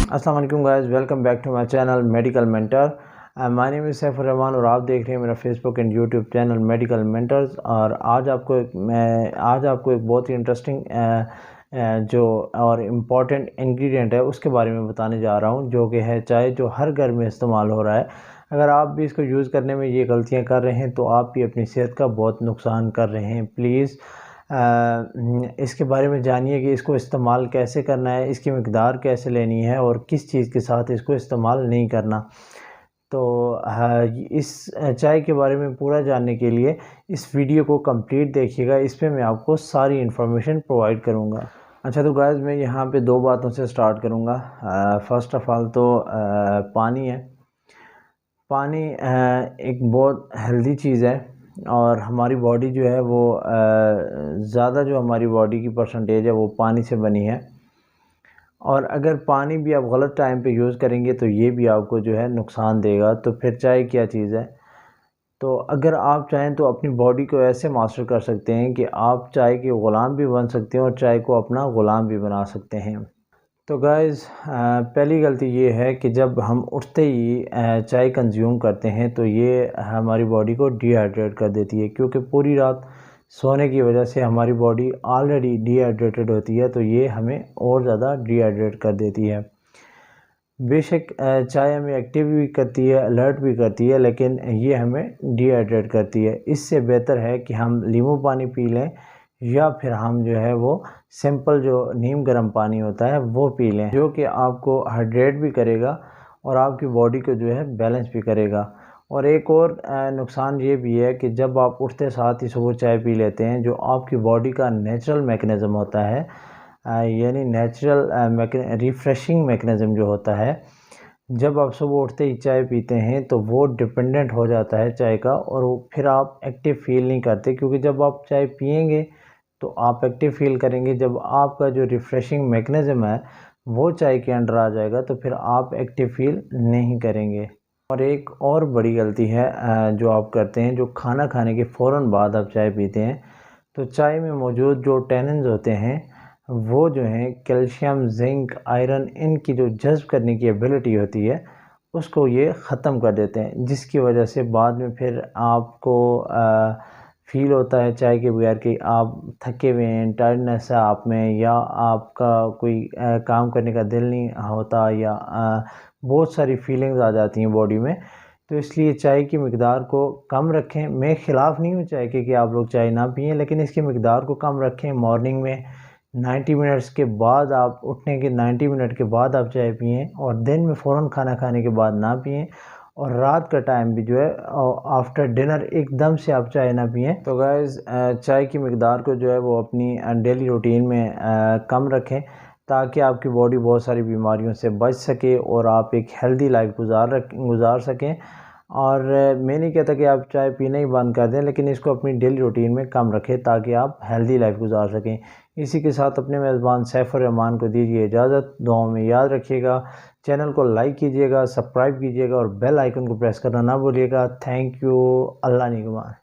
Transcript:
अस्सलाम वालेकुम guys, welcome back to my channel medical mentor. My name is Saifur Rahman और आप देख रहे हैं मेरा Facebook and YouTube channel medical mentors. और आज आपको एक बहुत ही इंटरेस्टिंग जो और इम्पॉर्टेंट इंग्रेडिएंट है उसके बारे में बताने जा रहा हूं, जो कि है चाय, जो हर घर में इस्तेमाल हो रहा है। अगर आप भी इसको यूज़ करने में ये गलतियां कर रहे हैं तो आप भी अपनी सेहत का बहुत नुकसान कर रहे हैं। प्लीज़ इसके बारे में जानिए कि इसको इस्तेमाल कैसे करना है, इसकी मिक़दार कैसे लेनी है और किस चीज़ के साथ इसको इस्तेमाल नहीं करना। तो इस चाय के बारे में पूरा जानने के लिए इस वीडियो को कंप्लीट देखिएगा। इस पे मैं आपको सारी इन्फॉर्मेशन प्रोवाइड करूँगा। अच्छा, तो गाइस मैं यहाँ पे दो बातों से स्टार्ट करूँगा। फ़र्स्ट ऑफ़ ऑल तो पानी है। पानी एक बहुत हेल्दी चीज़ है और हमारी बॉडी जो है वो ज़्यादा जो हमारी बॉडी की परसेंटेज है वो पानी से बनी है। और अगर पानी भी आप गलत टाइम पे यूज़ करेंगे तो ये भी आपको जो है नुकसान देगा। तो फिर चाय क्या चीज़ है? तो अगर आप चाहें तो अपनी बॉडी को ऐसे मास्टर कर सकते हैं कि आप चाय के ग़ुलाम भी बन सकते हैं और चाय को अपना ग़ुलाम भी बना सकते हैं। तो गाइज़, पहली गलती ये है कि जब हम उठते ही चाय कंज्यूम करते हैं तो ये हमारी बॉडी को डिहाइड्रेट कर देती है, क्योंकि पूरी रात सोने की वजह से हमारी बॉडी ऑलरेडी डिहाइड्रेटेड होती है, तो ये हमें और ज़्यादा डिहाइड्रेट कर देती है। बेशक चाय हमें एक्टिव भी करती है, अलर्ट भी करती है, लेकिन ये हमें डिहाइड्रेट करती है। इससे बेहतर है कि हम नींबू पानी पी लें या फिर हम जो है वो सिंपल जो नीम गर्म पानी होता है वो पी लें, जो कि आपको हाइड्रेट भी करेगा और आपकी बॉडी को जो है बैलेंस भी करेगा। और एक और नुकसान ये भी है कि जब आप उठते साथ ही सुबह चाय पी लेते हैं, जो आपकी बॉडी का नेचुरल मैकेनिज़्म होता है, यानी नेचुरल रिफ़्रेशिंग मैकेनिज़्म जो होता है, जब आप सुबह उठते ही चाय पीते हैं तो वो डिपेंडेंट हो जाता है चाय का, और वो फिर आप एक्टिव फ़ील नहीं करते, क्योंकि जब आप चाय पिएंगे तो आप एक्टिव फ़ील करेंगे। जब आपका जो रिफ़्रेशिंग मैकेनिज़्म है वो चाय के अंडर आ जाएगा तो फिर आप एक्टिव फ़ील नहीं करेंगे। और एक और बड़ी गलती है जो आप करते हैं, जो खाना खाने के फ़ौरन बाद आप चाय पीते हैं, तो चाय में मौजूद जो टैनिन्स होते हैं वो जो हैं कैल्शियम, ज़िंक, आयरन, इनकी जो जज़्ब करने की एबिलिटी होती है उसको ये ख़त्म कर देते हैं, जिसकी वजह से बाद में फिर आपको फ़ील होता है चाय के बगैर कि आप थके हुए हैं, टायर्डनेस है आप में, या आपका कोई काम करने का दिल नहीं होता, या बहुत सारी फीलिंग्स आ जाती हैं बॉडी में। तो इसलिए चाय की मिक़दार को कम रखें। मैं ख़िलाफ़ नहीं हूँ चाय के कि आप लोग चाय ना पिएँ, लेकिन इसकी मिक़दार को कम रखें। मॉर्निंग में 90 मिनट्स के बाद, आप उठने के 90 मिनट के बाद आप चाय पिएँ, और दिन में फ़ौरन खाना खाने के बाद ना पिएँ, और रात का टाइम भी जो है आफ्टर डिनर एकदम से आप चाय ना पिएँ। तो गाइज़, चाय की मिक़दार को जो है वो अपनी डेली रूटीन में कम रखें, ताकि आपकी बॉडी बहुत सारी बीमारियों से बच सके और आप एक हेल्दी लाइफ गुजार सकें। और मैं नहीं कहता कि आप चाय पीना ही बंद कर दें, लेकिन इसको अपनी डेली रूटीन में कम रखें ताकि आप हेल्दी लाइफ गुजार सकें। इसी के साथ अपने मेज़बान सैफुर रहमान को दीजिए इजाज़त। दुआओं में याद रखिएगा। चैनल को लाइक कीजिएगा, सब्सक्राइब कीजिएगा और बेल आइकन को प्रेस करना ना भूलिएगा। Thank you. अल्लाह निगहबान।